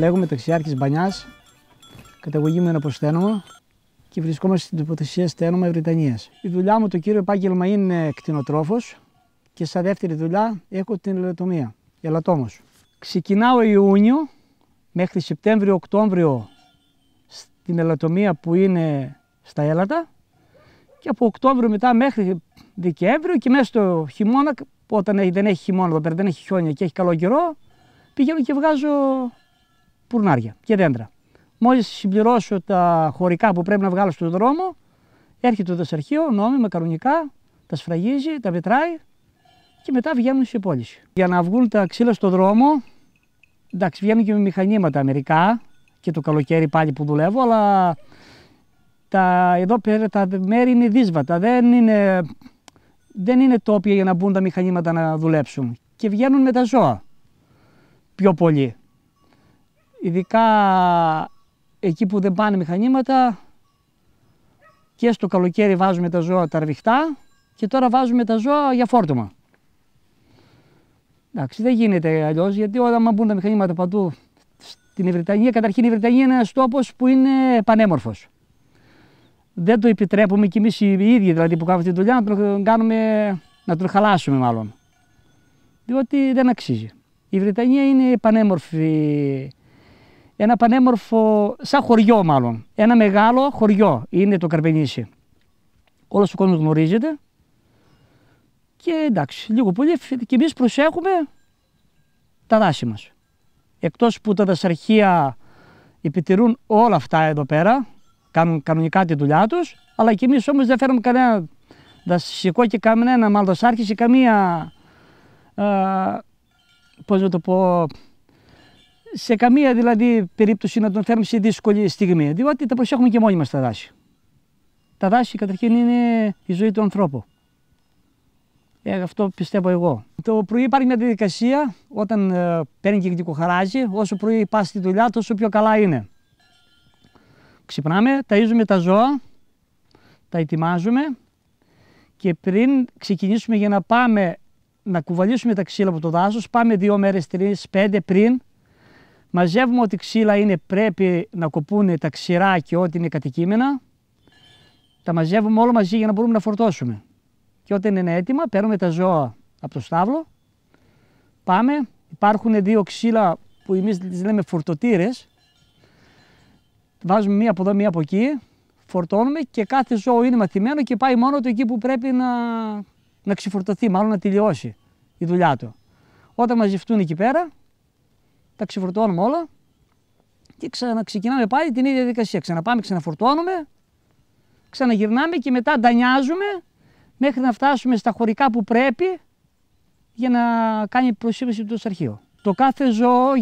Λέγομαι Ταξιάρχης Μπανιάς, καταγωγή μου είναι από Στένομα και βρισκόμαστε στην τοποθεσία Στένομα Βρυτανίας. Η δουλειά μου, το κύριο επάγγελμα, είναι κτηνοτρόφος και σαν δεύτερη δουλειά έχω την ελαττωμία, ελαττόμος. Ξεκινάω Ιούνιο μέχρι Σεπτέμβριο-Οκτώβριο στην ελαττωμία που είναι στα έλατα και από Οκτώβριο μετά μέχρι Δεκέμβριο και μέσα στο χειμώνα, όταν δεν έχει χειμώνα εδώ πέρα, δεν έχει χιόνια και έχει καλό καιρό, πηγαίνω και βγάζω πουρνάρια και δέντρα. Μόλις συμπληρώσω τα χωρικά που πρέπει να βγάλω στον δρόμο, έρχεται το δασαρχείο νόμιμα, κανονικά, τα σφραγίζει, τα μετράει και μετά βγαίνουν σε πώληση. Για να βγουν τα ξύλα στον δρόμο, εντάξει, βγαίνουν και με μηχανήματα μερικά και το καλοκαίρι πάλι που δουλεύω, αλλά εδώ πέρα τα μέρη είναι δύσβατα, δεν είναι τόπια για να μπουν τα μηχανήματα να δουλέψουν και βγαίνουν με τα ζώα πιο πολύ. Ειδικά εκεί που δεν πάνε μηχανήματα και στο καλοκαίρι βάζουμε τα ζώα τα ρβιχτά και τώρα βάζουμε τα ζώα για φόρτωμα. Εντάξει, δεν γίνεται αλλιώς, γιατί όταν μπουν τα μηχανήματα παντού στην Βρυτανία, καταρχήν η Βρυτανία είναι ένας τόπος που είναι πανέμορφος. Δεν το επιτρέπουμε κι εμείς οι ίδιοι δηλαδή που κάνουμε τη δουλειά να τον χαλάσουμε μάλλον. Διότι δεν αξίζει. Η Βρυτανία είναι πανέμορφη, ένα πανέμορφο, σαν χωριό μάλλον. Ένα μεγάλο χωριό είναι το Καρπενήσι. Όλος ο κόσμος γνωρίζεται και εντάξει, λίγο πολύ και εμείς προσέχουμε τα δάση μας. Εκτός που τα δασαρχεία επιτηρούν όλα αυτά εδώ πέρα, κάνουν κανονικά τη δουλειά τους, αλλά και εμείς όμως δεν φέρουμε κανένα δασικό και κανένα μαλδασάρχη σε καμία, πώς να το πω, σε καμία δηλαδή περίπτωση να τον φέρουμε σε δύσκολη στιγμή, διότι τα προσέχουμε και μόνοι μας τα δάση. Τα δάση καταρχήν είναι η ζωή του ανθρώπου. Αυτό πιστεύω εγώ. Το πρωί υπάρχει μια διαδικασία, όταν παίρνει και γλυκοχαράζει, όσο πρωί πας στη δουλειά τόσο πιο καλά είναι. Ξυπνάμε, ταΐζουμε τα ζώα, τα ετοιμάζουμε και πριν ξεκινήσουμε για να πάμε να κουβαλήσουμε τα ξύλα από το δάσος, πάμε 2 μέρες, 3, 5 πριν, μαζεύουμε ό,τι ξύλα είναι, πρέπει να κοπούν τα ξηρά και ό,τι είναι κατοικείμενα, τα μαζεύουμε όλα μαζί για να μπορούμε να φορτώσουμε. Και όταν είναι έτοιμα, παίρνουμε τα ζώα από το στάβλο, πάμε, υπάρχουν 2 ξύλα που εμείς τις λέμε φορτωτήρες, βάζουμε μία από εδώ, μία από εκεί, φορτώνουμε και κάθε ζώο είναι μαθημένο και πάει μόνο το εκεί που πρέπει να ξεφορτωθεί, μάλλον να τελειώσει η δουλειά του. Όταν μαζευτούν εκεί πέρα, τα ξεφορτώνουμε όλα και ξεκινάμε πάλι την ίδια διαδικασία. Ξαναπάμε, ξαναφορτώνουμε, ξαναγυρνάμε και μετά ντανιάζουμε μέχρι να φτάσουμε στα χωρικά που πρέπει για να κάνει προσήμωση το αρχείο. Το κάθε ζώο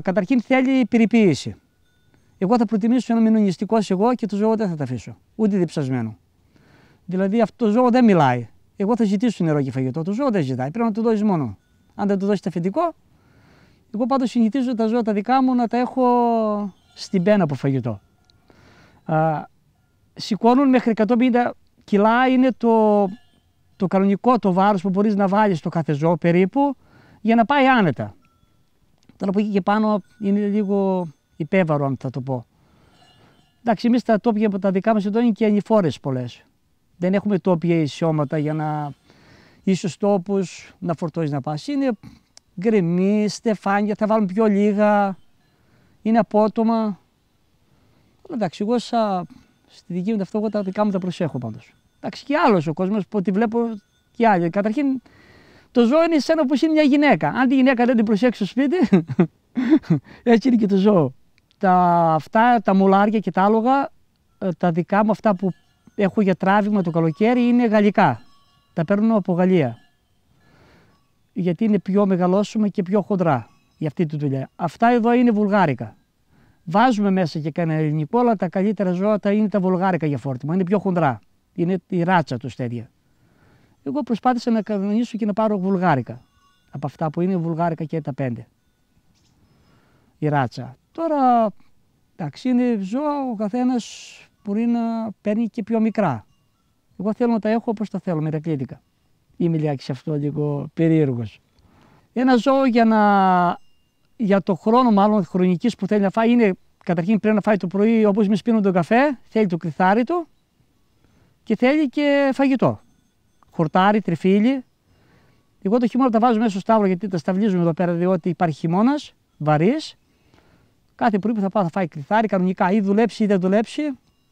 καταρχήν θέλει περιποίηση. Εγώ θα προτιμήσω να μείνω νηστικός εγώ και το ζώο δεν θα τα αφήσω, ούτε διψασμένο. Δηλαδή αυτό το ζώο δεν μιλάει. Εγώ θα ζητήσω νερό και φαγητό, το ζώο δεν ζητάει, πρέπει να του δώσεις μόνο. Αν δεν του δώσεις αφεντικό, εγώ πάντως συνηθίζω τα ζώα τα δικά μου να τα έχω στην πένα από φαγητό. Σηκώνουν μέχρι 150 κιλά, είναι το κανονικό το βάρος που μπορείς να βάλεις στο κάθε ζώο περίπου για να πάει άνετα. Τώρα από εκεί και πάνω είναι λίγο υπέβαρο, αν θα το πω. Εντάξει, εμείς τα τόπια από τα δικά μας εδώ είναι και ανηφόρες πολλές. Δεν έχουμε τόπια ισιώματα για να ίσως τόπους να φορτώσεις να πας. Είναι γκρεμί, στεφάνια, θα βάλουν πιο λίγα, είναι απότομα. Αλλά εντάξει, εγώ στη δική μου αυτό, εγώ τα δικά μου τα προσέχω πάντως. Εντάξει, και άλλος ο κόσμος που τη βλέπω και άλλοι. Καταρχήν, το ζώο είναι σαν όπως είναι μια γυναίκα. Αν τη γυναίκα δεν την προσέξει στο σπίτι, έτσι είναι και το ζώο. Τα μουλάρια και τα άλογα, τα δικά μου αυτά που έχω για τράβημα το καλοκαίρι είναι γαλλικά. Τα παίρνω από Γαλλία. Γιατί είναι πιο μεγαλόσωμα και πιο χοντρά για αυτή τη δουλειά. Αυτά εδώ είναι βουλγάρικα. Βάζουμε μέσα και κανένα ελληνικό, αλλά τα καλύτερα ζώα είναι τα βουλγάρικα για φόρτιμα. Είναι πιο χοντρά. Είναι η ράτσα τους τέτοια. Εγώ προσπάθησα να κανονίσω και να πάρω βουλγάρικα. Από αυτά που είναι βουλγάρικα και τα 5. Η ράτσα. Τώρα, εντάξει, είναι ζώα, ο καθένας μπορεί να παίρνει και πιο μικρά. Εγώ θέλω να τα έχω όπως τα θέλω, μερακλήδικα. Είμαι λιάκι σε αυτό λίγο περίεργος. Ένα ζώο για να για το χρόνο μάλλον χρονικής που θέλει να φάει είναι καταρχήν πρέπει να φάει το πρωί όπως εμείς πίνουμε τον καφέ, θέλει το κρυθάρι του και θέλει και φαγητό. Χορτάρι, τριφύλι. Εγώ το χειμώνα τα βάζω μέσα στο στάβλο γιατί τα σταυλίζουμε εδώ πέρα διότι υπάρχει χειμώνας, βαρύς. Κάθε πρωί που θα πάω θα φάει κρυθάρι κανονικά ή δουλέψει ή δεν δουλέψει,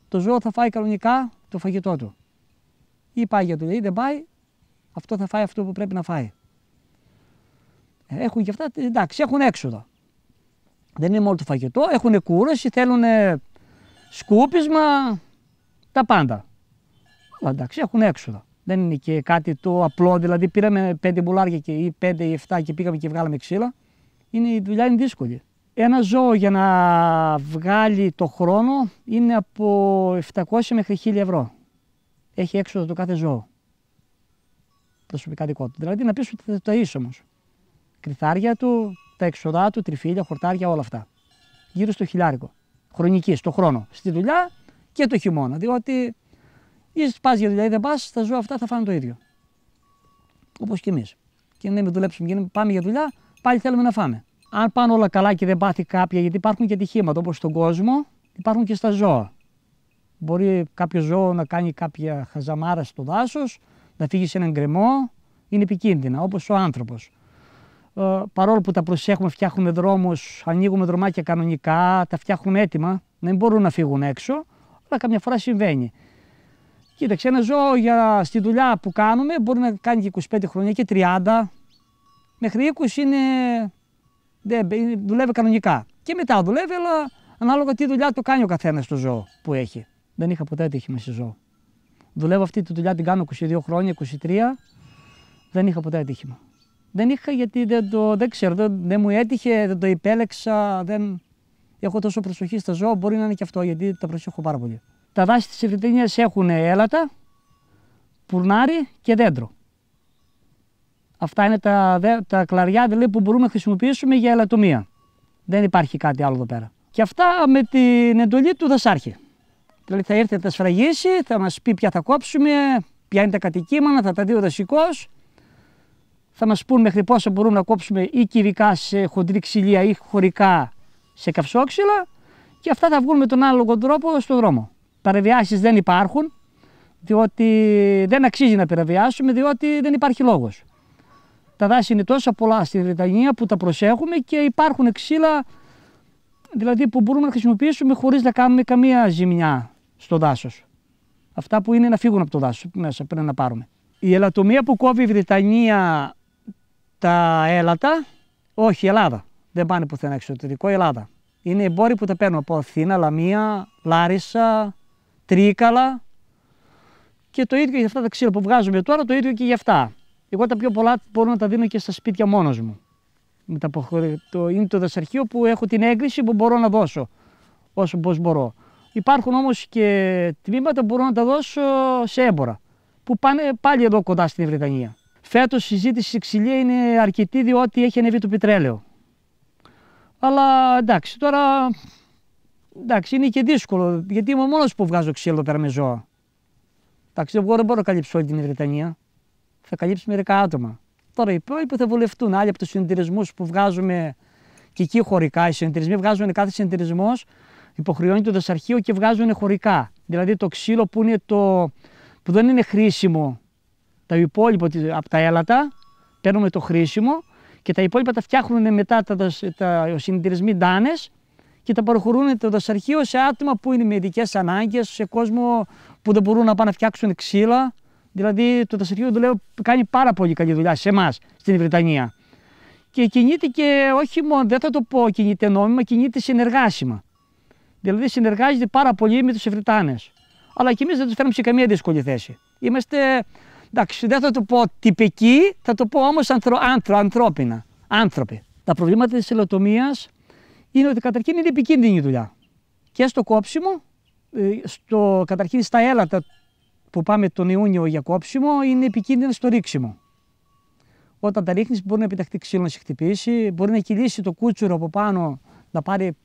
το ζώο θα φάει κανονικά το φαγητό του. Ή πάει για δουλειά ή δεν πάει, αυτό θα φάει αυτό που πρέπει να φάει. Έχουν και αυτά, εντάξει, έχουν έξοδα. Δεν είναι μόνο το φαγητό, έχουν κούραση, θέλουν σκούπισμα, τα πάντα. Αλλά εντάξει, έχουν έξοδα. Δεν είναι και κάτι το απλό, δηλαδή πήραμε 5 μπουλάρια ή 5 ή 7 και πήγαμε και βγάλαμε ξύλα. Η δουλειά είναι δύσκολη. Ένα ζώο για να βγάλει το χρόνο είναι από 700 μέχρι 1000 ευρώ. Έχει έξοδο το κάθε ζώο. Προσωπικά δικό του. Δηλαδή να πεις ότι θα το ταΐσει όμως. Κρυθάρια του, τα έξοδά του, τριφύλια, χορτάρια, όλα αυτά. Γύρω στο 1000. Χρονική, στο χρόνο. Στη δουλειά και το χειμώνα. Διότι ή πας για δουλειά ή δεν πας, τα ζώα αυτά θα φάνε το ίδιο. Όπως και εμείς. Και να μην δουλέψουμε και πάμε για δουλειά, πάλι θέλουμε να φάμε. Αν πάνε όλα καλά και δεν πάθει κάποια, γιατί υπάρχουν και ατυχήματα όπως στον κόσμο, υπάρχουν και στα ζώα. Μπορεί κάποιο ζώο να κάνει κάποια χαζαμάρα στο δάσος, να φύγει σε έναν γκρεμό, είναι επικίνδυνα, όπως ο άνθρωπος. Παρόλο που τα προσέχουμε, φτιάχνουμε δρόμους, ανοίγουμε δρομάκια κανονικά, τα φτιάχνουμε έτοιμα, να μην μπορούν να φύγουν έξω, αλλά καμιά φορά συμβαίνει. Κοίταξε, ένα ζώο στη δουλειά που κάνουμε μπορεί να κάνει και 25 χρόνια και 30, μέχρι 20 δουλεύει κανονικά. Και μετά δουλεύει, αλλά ανάλογα τι δουλειά το κάνει ο καθένας το ζώο που έχει. Δεν είχα ποτέ ατύχημα σε ζώο. Δουλεύω αυτή τη δουλειά, την κάνω 22 χρόνια, 23, δεν είχα ποτέ ατύχημα. Δεν είχα γιατί δεν ξέρω, δεν μου έτυχε, δεν το υπέλεξα, δεν έχω τόσο προσοχή στα ζώα, μπορεί να είναι και αυτό γιατί τα προσέχω πάρα πολύ. Τα δάση της Ευρυτανίας έχουν έλατα, πουρνάρι και δέντρο. Αυτά είναι τα κλαριά δηλαδή, που μπορούμε να χρησιμοποιήσουμε για ελαττωμία. Δεν υπάρχει κάτι άλλο εδώ πέρα. Και αυτά με την εντολή του δασάρχη. Δηλαδή θα έρθει να τα σφραγίσει, θα μας πει ποια θα κόψουμε, ποια είναι τα κατοικίμανα, θα τα δει ο δασικός. Θα μας πούν μέχρι πόσα μπορούμε να κόψουμε ή κυβικά σε χοντρή ξυλία ή χωρικά σε καυσόξυλα και αυτά θα βγουν με τον άλογο τρόπο στον δρόμο. Παραβιάσεις δεν υπάρχουν, διότι δεν αξίζει να παραβιάσουμε, διότι δεν υπάρχει λόγος. Τα δάση είναι τόσο πολλά στη Βρετανία που τα προσέχουμε και υπάρχουν ξύλα δηλαδή που μπορούμε να χρησιμοποιήσουμε χωρίς να κάνουμε καμία ζημιά στο δάσος. Αυτά που είναι να φύγουν από το δάσος μέσα πρέπει να πάρουμε. Η ελαττωμία που κόβει η Βρετανία τα έλατα, όχι η Ελλάδα. Δεν πάνε πουθενά εξωτερικό, η Ελλάδα. Είναι εμπόροι που τα παίρνουν από Αθήνα, Λαμία, Λάρισα, Τρίκαλα και το ίδιο για αυτά τα ξύλα που βγάζουμε τώρα, το ίδιο και για αυτά. Εγώ τα πιο πολλά μπορώ να τα δίνω και στα σπίτια μόνος μου. Είναι το δασαρχείο που έχω την έγκριση που μπορώ να δώσω όσο μπορώ. Υπάρχουν όμως και τμήματα που μπορώ να τα δώσω σε έμπορα που πάνε πάλι εδώ κοντά στην Βρετανία. Φέτος η συζήτηση στη ξυλία είναι αρκετή διότι έχει ανέβει το πετρέλαιο. Αλλά εντάξει, τώρα εντάξει, είναι και δύσκολο γιατί είμαι ο μόνος που βγάζω ξύλο εδώ πέρα με ζώα. Εντάξει, εγώ δεν μπορώ να καλύψω όλη την Βρετανία. Θα καλύψει μερικά άτομα. Τώρα οι υπόλοιποι θα βολευτούν. Άλλοι από τους συνεταιρισμούς που βγάζουμε και εκεί χωρικά. Οι συνεταιρισμοί βγάζουν κάθε συνεταιρισμός, υποχρεώνει το δασαρχείο και βγάζουν χωρικά. Δηλαδή το ξύλο που δεν είναι χρήσιμο, τα υπόλοιπα από τα έλατα, παίρνουμε το χρήσιμο και τα υπόλοιπα τα φτιάχνουν μετά οι συνεταιρισμοί ντάνες και τα παραχωρούν το δασαρχείο σε άτομα που είναι με ειδικές ανάγκες, σε κόσμο που δεν μπορούν να πάνε να φτιάξουν ξύλα. Δηλαδή το δασαρχείο κάνει πάρα πολύ καλή δουλειά σε εμάς στην Βρετανία. Και κινείται και όχι μόνο, δεν θα το πω κινείται νόμιμα, κινείται συνεργάσιμα. Δηλαδή συνεργάζεται πάρα πολύ με τους Βρετάνες. Αλλά και εμείς δεν τους φέρνουμε σε καμία δύσκολη θέση. Είμαστε, εντάξει, δεν θα το πω τυπικοί, θα το πω όμως ανθρώπινα. Άνθρωποι. Τα προβλήματα της ελαττωμίας είναι ότι καταρχήν είναι επικίνδυνη η δουλειά. Και στο κόψιμο, καταρχήν στα έλατα που πάμε τον Ιούνιο για κόψιμο, είναι επικίνδυνο στο ρίξιμο. Όταν τα ρίχνεις μπορεί να επιταχθεί ξύλο να σε χτυπήσει, μπορεί να κυλήσει το κούτσουρο από πάνω να πάρει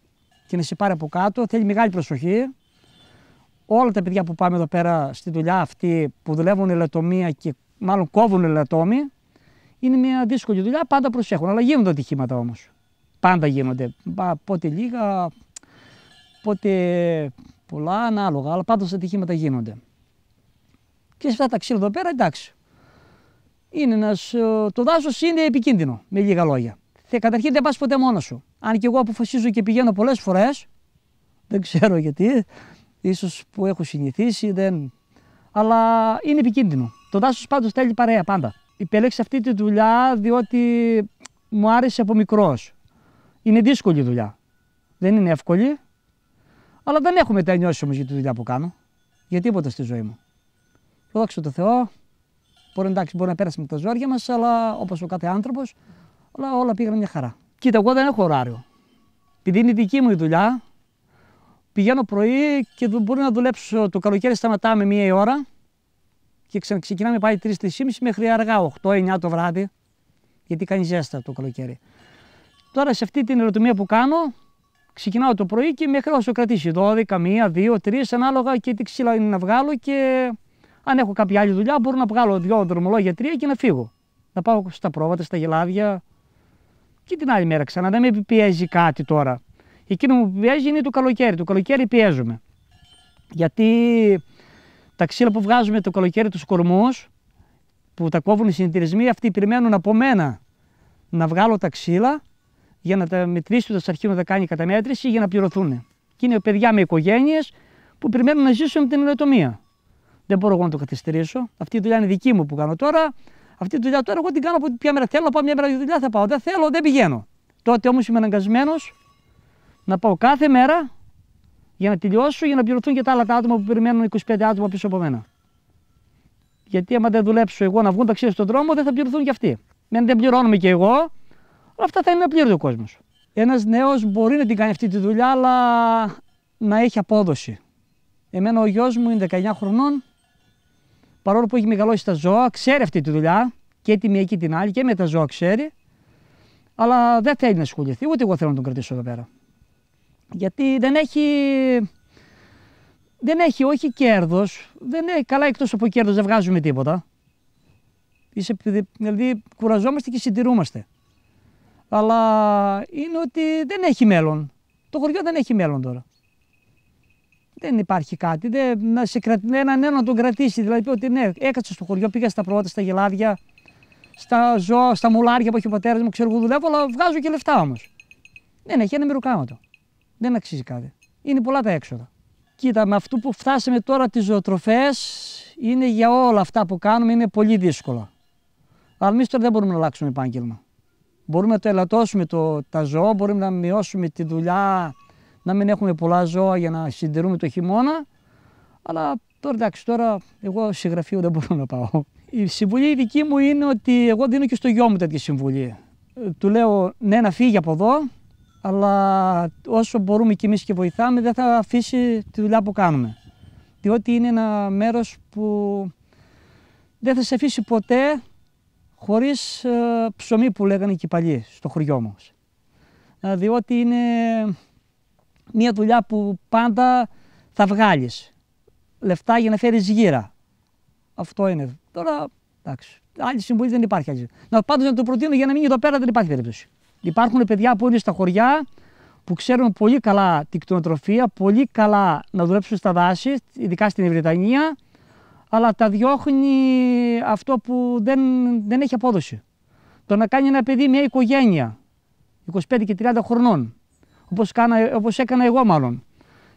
και να σε πάρει από κάτω. Θέλει μεγάλη προσοχή. Όλα τα παιδιά που πάμε εδώ πέρα στη δουλειά αυτή που δουλεύουν ελαττωμία και μάλλον κόβουν ελαττώμη, είναι μια δύσκολη δουλειά, πάντα προσέχουν. Αλλά γίνονται ατυχήματα όμως. πάντα γίνονται. Πότε λίγα, πότε πολλά, ανάλογα, αλλά πάντως ατυχήματα γίνονται. Και σε αυτά τα ξύλα εδώ πέρα, εντάξει. Το δάσος είναι επικίνδυνο, με λίγα λόγια. Καταρχήν δεν πας ποτέ μόνος σου. Αν και εγώ αποφασίζω και πηγαίνω πολλές φορές, δεν ξέρω γιατί, ίσως που έχω συνηθίσει, αλλά είναι επικίνδυνο. Το δάσος πάντως θέλει παρέα πάντα. Επέλεξα αυτή τη δουλειά διότι μου άρεσε από μικρός. Είναι δύσκολη δουλειά. Δεν είναι εύκολη, αλλά δεν έχω μετανιώσει όμως για τη δουλειά που κάνω. Για τίποτα στη ζωή μου. Δόξα τω Θεώ, μπορεί να πέρασουμε τα ζόρια μας, αλλά όπως ο κάθε άνθρωπος, αλλά όλα πήγαν μια χαρά. Κοίτα, εγώ δεν έχω ωράριο. Επειδή είναι δική μου η δουλειά, πηγαίνω πρωί και μπορεί να δουλέψω το καλοκαίρι, σταματάμε 1 η ώρα και ξεκινάμε πάλι 3-3.30 μέχρι αργά 8-9 το βράδυ, γιατί κάνει ζέστα το καλοκαίρι. Τώρα σε αυτή την υλοτομία που κάνω, ξεκινάω το πρωί και μέχρι όσο κρατήσει 12, 1, 2, 3, ανάλογα και τι ξύλα είναι να βγάλω, και αν έχω κάποια άλλη δουλειά μπορώ να βγάλω 2 δρομολόγια, 3 και να φύγω. Να πάω στα πρόβατα, στα γελάδια και την άλλη μέρα ξανά. Δεν με πιέζει κάτι τώρα. Εκείνο που πιέζει είναι το καλοκαίρι. Το καλοκαίρι πιέζουμε. Γιατί τα ξύλα που βγάζουμε το καλοκαίρι, τους κορμούς, που τα κόβουν οι συνεταιρισμοί, αυτοί περιμένουν από μένα να βγάλω τα ξύλα για να τα μετρήσει το αρχείο, να τα κάνει καταμέτρηση για να πληρωθούν. Και είναι παιδιά με οικογένειες που περιμένουν να ζήσουν με την υλοτομία. Δεν μπορώ εγώ να το καθυστερήσω. Αυτή η δουλειά είναι δική μου που κάνω τώρα. Αυτή τη δουλειά τώρα εγώ την κάνω από ποια μέρα θέλω να πάω, μια μέρα για δουλειά θα πάω. Δεν θέλω, δεν πηγαίνω. Τότε όμως είμαι αναγκασμένος να πάω κάθε μέρα για να τελειώσω, για να πληρωθούν και τα άλλα τα άτομα που περιμένουν 25 άτομα πίσω από μένα. Γιατί άμα δεν δουλέψω εγώ να βγουν τα ξύλα στον δρόμο, δεν θα πληρωθούν κι αυτοί. Δεν πληρώνουμε κι εγώ, αλλά αυτά θα είναι απλήρωτο ο κόσμος. Ένας νέος μπορεί να την κάνει αυτή τη δουλειά, αλλά να έχει απόδοση. Εμένα ο γιος μου είναι 19 χρονών. Παρόλο που έχει μεγαλώσει τα ζώα, ξέρει αυτή τη δουλειά και τη μία και την άλλη και με τα ζώα ξέρει, αλλά δεν θέλει να ασχοληθεί, ούτε εγώ θέλω να τον κρατήσω εδώ πέρα. Γιατί δεν έχει όχι κέρδος, καλά εκτός από κέρδος δεν βγάζουμε τίποτα. Δηλαδή κουραζόμαστε και συντηρούμαστε. Αλλά είναι ότι δεν έχει μέλλον. Το χωριό δεν έχει μέλλον τώρα. Δεν υπάρχει κάτι, έναν νέο να τον κρατήσει. Δηλαδή ότι ναι, έκατσα στο χωριό, πήγα στα πρόβατα, στα γελάδια, στα ζώα, στα μουλάρια που έχει ο πατέρας μου, ξέρω εγώ δουλεύω, αλλά βγάζω και λεφτά όμως. Δεν έχει ένα μεροκάματο. Δεν αξίζει κάτι. Είναι πολλά τα έξοδα. Κοίτα, με αυτό που φτάσαμε τώρα τις ζωοτροφές, είναι για όλα αυτά που κάνουμε, είναι πολύ δύσκολα. Αλλά εμείς τώρα δεν μπορούμε να αλλάξουμε επάγγελμα. Μπορούμε να το ελαττώσουμε τα ζώα, μπορούμε να μειώσουμε τη δουλειά, να μην έχουμε πολλά ζώα για να συντηρούμε το χειμώνα. Αλλά τώρα εντάξει, τώρα εγώ σε γραφείο δεν μπορώ να πάω. Η συμβουλή δική μου είναι ότι εγώ δίνω και στο γιο μου τέτοια συμβουλή. Του λέω ναι, να φύγει από εδώ, αλλά όσο μπορούμε κι εμείς και βοηθάμε, δεν θα αφήσει τη δουλειά που κάνουμε. Διότι είναι ένα μέρος που δεν θα σε αφήσει ποτέ χωρίς ψωμί που λέγανε και οι παλιοί στο χωριό μας. Διότι είναι μια δουλειά που πάντα θα βγάλεις λεφτά για να φέρεις γύρα. Αυτό είναι. Τώρα, εντάξει, άλλη συμβουλή δεν υπάρχει. Πάντως να το προτείνω για να μείνει εδώ πέρα, δεν υπάρχει περίπτωση. Υπάρχουν παιδιά που είναι στα χωριά που ξέρουν πολύ καλά την κτηνοτροφία, πολύ καλά να δουλέψουν στα δάση, ειδικά στην Βρετανία, αλλά τα διώχνει αυτό που δεν έχει απόδοση. Το να κάνει ένα παιδί μια οικογένεια 25 και 30 χρονών, όπως έκανα εγώ μάλλον.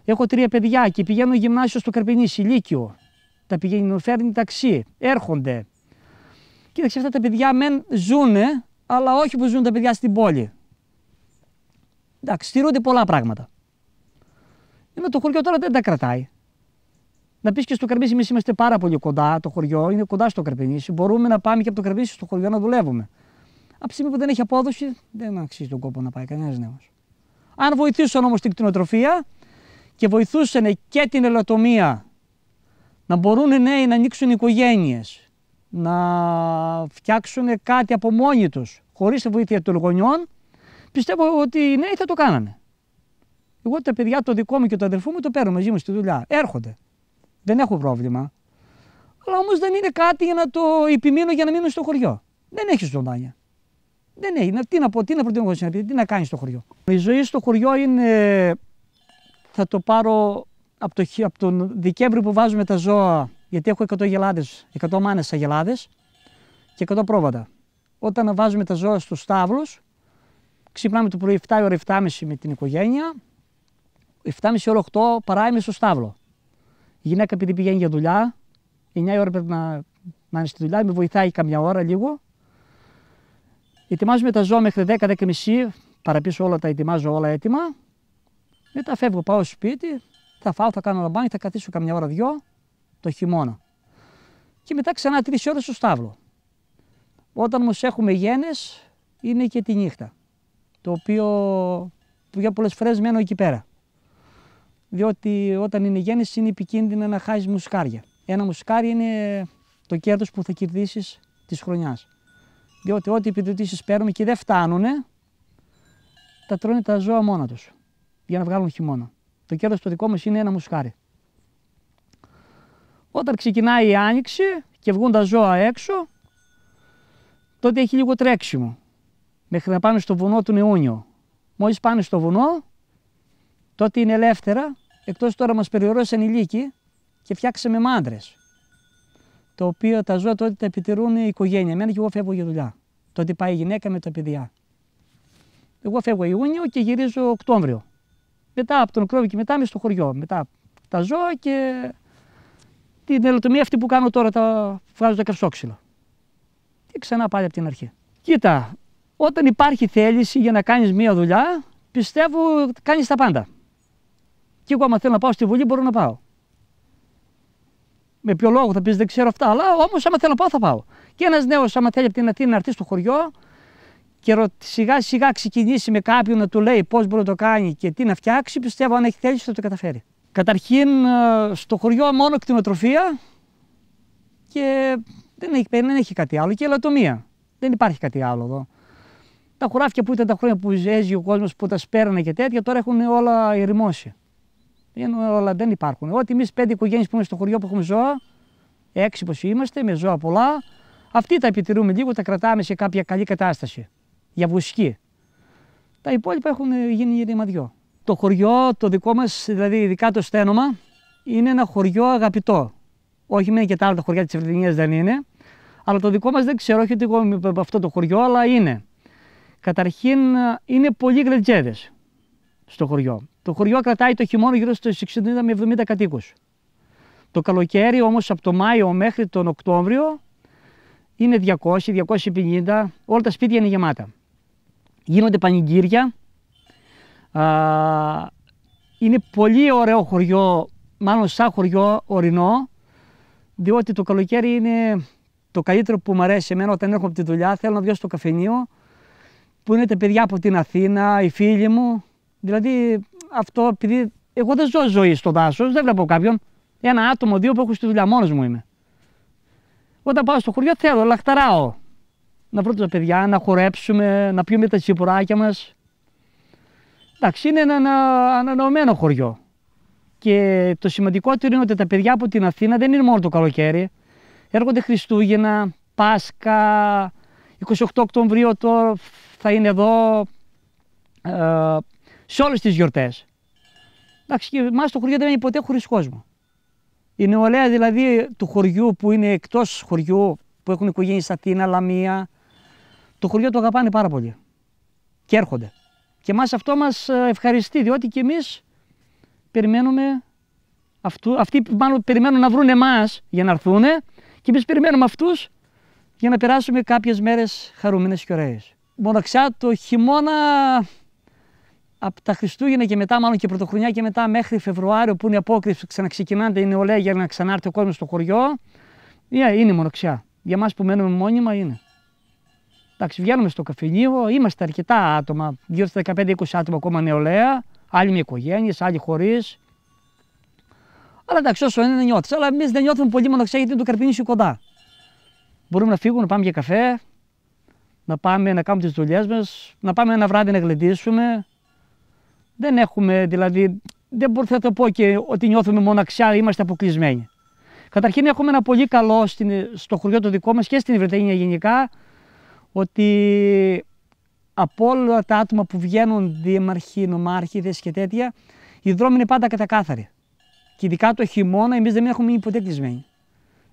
Έχω 3 παιδιά και πηγαίνουν γυμνάσιο στο Καρπενήσι, Λύκειο. Τα πηγαίνουν, φέρνουν ταξί, έρχονται. Κοίταξε, αυτά τα παιδιά μεν ζουνε, αλλά όχι που ζουν τα παιδιά στην πόλη. Εντάξει, στηρούνται πολλά πράγματα. Ενώ το χωριό τώρα δεν τα κρατάει. Να πεις και στο Καρπενήσι, εμείς είμαστε πάρα πολύ κοντά, το χωριό είναι κοντά στο Καρπενήσι. Μπορούμε να πάμε και από το Καρπενήσι στο χωριό να δουλεύουμε. Από τη στιγμή που δεν έχει απόδοση, δεν αξίζει τον κόπο να πάει κανένας νέος. Αν βοηθούσαν όμως την κτηνοτροφία και βοηθούσαν και την ελαττομία, να μπορούν οι νέοι να ανοίξουν οικογένειες, να φτιάξουν κάτι από μόνοι τους, χωρίς τη βοήθεια των γονιών, πιστεύω ότι οι νέοι θα το κάνανε. Εγώ τα παιδιά, το δικό μου και το αδερφού μου, το παίρνω μαζί μου στη δουλειά. Έρχονται. Δεν έχω πρόβλημα. Αλλά όμως δεν είναι κάτι για να το επιμείνω για να μείνω στο χωριό. Δεν έχει ζωντάνια. Δεν έχει. Τι να πω, τι να προτείνω εγώ, τι να κάνει στο χωριό. Η ζωή στο χωριό είναι. Θα το πάρω από τον Δεκέμβρη που βάζουμε τα ζώα, γιατί έχω 100 γελάδες, 100 μάνες αγελάδες και 100 πρόβατα. Όταν βάζουμε τα ζώα στους στάβλους, ξυπνάμε το πρωί 7 ώρα 7.30 με την οικογένεια, 7.30 ώρα 8 παράειμαι στο στάβλο. Η γυναίκα επειδή πηγαίνει για δουλειά, 9 ώρα πρέπει να είναι στη δουλειά, με βοηθάει καμιά ώρα λίγο. Ετοιμάζουμε τα ζώα μέχρι 10-10.30, παραπίσω όλα τα ετοιμάζω όλα έτοιμα. Μετά φεύγω, πάω στο σπίτι, θα φάω, θα κάνω λαμπάνι, θα καθίσω καμιά ώρα δυο το χειμώνα. Και μετά ξανά 3 ώρες στο στάβλο. Όταν όμως έχουμε γένες, είναι και τη νύχτα. Το οποίο για πολλές φορές μένω εκεί πέρα. Διότι όταν είναι γένες είναι επικίνδυνο να χάσεις μουσκάρια. Ένα μουσκάρι είναι το κέρδος που θα κερδίσεις της χρονιάς. Διότι ό,τι επιδοτήσεις παίρνουμε και δεν φτάνουνε, τα τρώνε τα ζώα μόνα τους για να βγάλουν χειμώνα. Το κέρδος το δικό μας είναι ένα μουσκάρι. Όταν ξεκινάει η άνοιξη και βγουν τα ζώα έξω, τότε έχει λίγο τρέξιμο μέχρι να πάμε στο βουνό του Ιούνιο. Μόλις πάνε στο βουνό, τότε είναι ελεύθερα, εκτός τώρα μας περιορίσαν οι λύκοι και φτιάξαμε μάντρες. Το οποίο τα ζώα τότε τα επιτηρούν η οικογένεια. Εμένα και εγώ φεύγω για δουλειά. Τότε πάει η γυναίκα με τα παιδιά. Εγώ φεύγω Ιούνιο και γυρίζω Οκτώβριο. Μετά από τον Οκτώβριο και μετά είμαι στο χωριό. Μετά τα ζώα και την ελοτομία αυτή που κάνω τώρα, τα βγάζω τα καυσόξυλα. Και ξανά πάλι από την αρχή. Κοίτα, όταν υπάρχει θέληση για να κάνεις μία δουλειά, πιστεύω κάνεις τα πάντα. Και εγώ άμα θέλω να πάω στη Βουλή μπορώ να πάω. Με ποιο λόγο θα πεις δεν ξέρω αυτά, αλλά όμως άμα θέλω να πάω θα πάω. Και ένας νέος άμα θέλει από την Αθήνα να έρθει στο χωριό και σιγά σιγά ξεκινήσει με κάποιον να του λέει πώς μπορεί να το κάνει και τι να φτιάξει, πιστεύω αν έχει θέληση θα το καταφέρει. Καταρχήν στο χωριό μόνο κτηνοτροφία και δεν έχει κάτι άλλο και ελαττωμία. Δεν υπάρχει κάτι άλλο εδώ. Τα χωράφια που ήταν τα χρόνια που έζησε ο κόσμος που τα σπέρανε και τέτοια τώρα έχουν όλα ερημώσει. Όλα δεν υπάρχουν. Ό,τι εμείς 5 οικογένειες που είμαστε στο χωριό που έχουμε ζώα, 6 πως είμαστε, με ζώα πολλά, αυτοί τα επιτηρούμε λίγο, τα κρατάμε σε κάποια καλή κατάσταση για βουσκή. Τα υπόλοιπα έχουν γίνει ρημαδιό. Το χωριό, το δικό μας, δηλαδή ειδικά το Στένομα, είναι ένα χωριό αγαπητό. Όχι μεν και τα άλλα τα χωριά της Ευρετινίας δεν είναι, αλλά το δικό μας δεν ξέρω, όχι ότι εγώ είμαι από αυτό το χωριό, αλλά είναι. Καταρχήν είναι πολλοί γλεντζέδες στο χωριό. Το χωριό κρατάει το χειμώνα γύρω στους 60 με 70 κατοίκους. Το καλοκαίρι όμως από το Μάιο μέχρι τον Οκτώβριο είναι 200-250, όλα τα σπίτια είναι γεμάτα. Γίνονται πανηγύρια. Είναι πολύ ωραίο χωριό, μάλλον σαν χωριό ορεινό, διότι το καλοκαίρι είναι το καλύτερο που μου αρέσει εμένα όταν έρχομαι από τη δουλειά. Θέλω να βγω στο καφενείο, που είναι τα παιδιά από την Αθήνα, οι φίλοι μου. Δηλαδή αυτό, επειδή εγώ δεν ζω ζωή στο δάσος, δεν βλέπω κάποιον. Ένα άτομο, 2 που έχω στη δουλειά, μόνος μου είμαι. Όταν πάω στο χωριό θέλω, λαχταράω. Να βρω τα παιδιά, να χορέψουμε, να πιούμε τα τσιπουράκια μας. Εντάξει, είναι ένα ανανεωμένο χωριό. Και το σημαντικότερο είναι ότι τα παιδιά από την Αθήνα δεν είναι μόνο το καλοκαίρι. Έρχονται Χριστούγεννα, Πάσχα, 28 Οκτωβρίου τώρα θα είναι εδώ, σε όλες τις γιορτές. Εντάξει, και εμάς το χωριό δεν είναι ποτέ χωρίς κόσμο. Η νεολαία δηλαδή του χωριού που είναι εκτός χωριού, που έχουν οικογένειες Αθήνα, Λαμία, το χωριό το αγαπάνε πάρα πολύ και έρχονται. Και εμάς αυτό μας ευχαριστεί, διότι και εμείς περιμένουμε, αυτοί μάλλον περιμένουν να βρουν εμάς για να έρθουν και εμείς περιμένουμε αυτούς για να περάσουμε κάποιες μέρες χαρούμενες και ωραίες. Μοναξιά το χειμώνα, από τα Χριστούγεννα και μετά, μάλλον και Πρωτοχρονιά και μετά μέχρι Φεβρουάριο που είναι η απόκριση, ξαναξεκινάνε η νεολαία για να ξανάρθει ο κόσμος στο χωριό, είναι μοναξιά. Για εμάς που μένουμε μόνιμα είναι. Εντάξει, βγαίνουμε στο καφενείο, είμαστε αρκετά άτομα, γύρω στα 15-20 άτομα ακόμα νεολαία, άλλοι με οικογένειες, άλλοι χωρίς. Αλλά εντάξει, όσο είναι δεν νιώθεις. Αλλά εμείς δεν νιώθουμε πολύ μοναξιά γιατί είναι το Καρπινήσιο κοντά. Μπορούμε να φύγουμε, να πάμε για καφέ, να πάμε να κάνουμε τις δουλειές μας, να πάμε ένα βράδυ να γλεντήσουμε. Δεν έχουμε, δηλαδή, δεν μπορώ να το πω και ότι νιώθουμε μοναξιά, είμαστε αποκλεισμένοι. Καταρχήν έχουμε ένα πολύ καλό στο χωριό το δικό μας και στην Βρετανία γενικά, ότι από όλα τα άτομα που βγαίνουν, δήμαρχοι, νομάρχηδες και τέτοια, οι δρόμοι είναι πάντα κατακάθαροι. Και ειδικά το χειμώνα, εμείς δεν έχουμε μείνει ποτέ κλεισμένοι.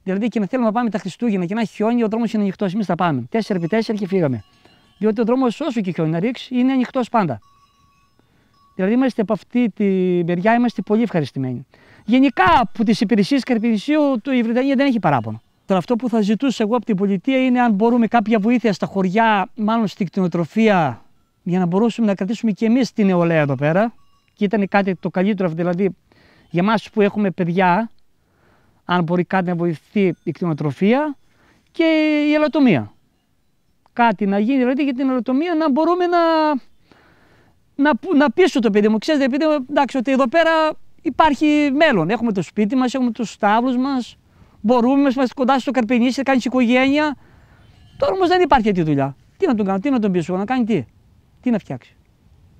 Δηλαδή και να θέλουμε να πάμε τα Χριστούγεννα και να χιόνι, ο δρόμος είναι ανοιχτός. Εμείς θα πάμε 4x4 και φύγαμε. Διότι ο δρόμος, όσο και χιόνι να ρίξει, είναι ανοιχτός πάντα. Δηλαδή είμαστε από αυτή τη μεριά, είμαστε πολύ ευχαριστημένοι. Γενικά από τις υπηρεσίες Καρπινησίου η Βρετανία δεν έχει παράπονο. Τώρα αυτό που θα ζητούσα εγώ από την πολιτεία είναι αν μπορούμε κάποια βοήθεια στα χωριά, μάλλον στην κτηνοτροφία, για να μπορούσαμε να κρατήσουμε και εμείς την νεολαία εδώ πέρα. Και ήταν κάτι το καλύτερο, δηλαδή για εμάς που έχουμε παιδιά, αν μπορεί κάτι να βοηθεί η κτηνοτροφία και η ελαττωμία. Κάτι να γίνει δηλαδή για την ελαττωμία, να μπορούμε να πείσω το παιδί μου. Ξέρετε, παιδί μου, εντάξει, ότι εδώ πέρα υπάρχει μέλλον. Έχουμε το σπίτι μας, έχουμε τους στάβλους μας, μπορούμε, είμαστε κοντά στο Καρπενήσι, κάνεις οικογένεια. Τώρα όμως δεν υπάρχει αυτή η δουλειά. Τι να τον κάνω, τι να τον πείσω, να κάνει τι να φτιάξει.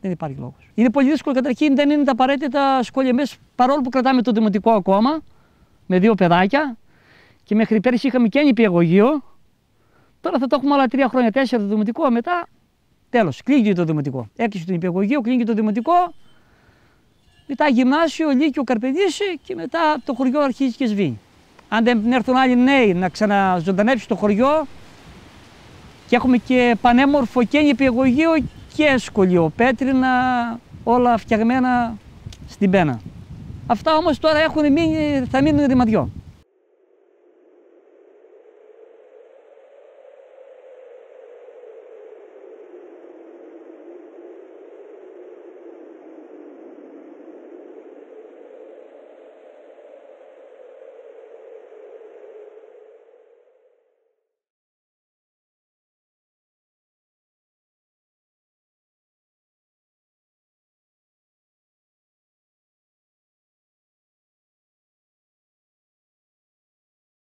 Δεν υπάρχει λόγος. Είναι πολύ δύσκολο, καταρχήν δεν είναι τα απαραίτητα σχόλια μέσα, παρόλο που κρατάμε το δημοτικό ακόμα, με 2 παιδάκια και μέχρι πέρυσι είχαμε και νηπιαγωγείο. Τώρα θα το έχουμε άλλα 3 χρόνια, 4 το δημοτικό, μετά τέλος, κλείνει το δημοτικό. Έκλεισε το νηπιαγωγείο, κλείνει το δημοτικό, μετά γυμνάσιο, λύκειο, Καρπενήσι και μετά το χωριό αρχίζει και σβήνει. Αν δεν έρθουν άλλοι νέοι να ξαναζωντανέψει το χωριό και έχουμε και πανέμορφο και νηπιαγωγείο και σχολείο, πέτρινα, όλα φτιαγμένα στην πένα. Αυτά όμως τώρα θα μείνουν ρημαδιό.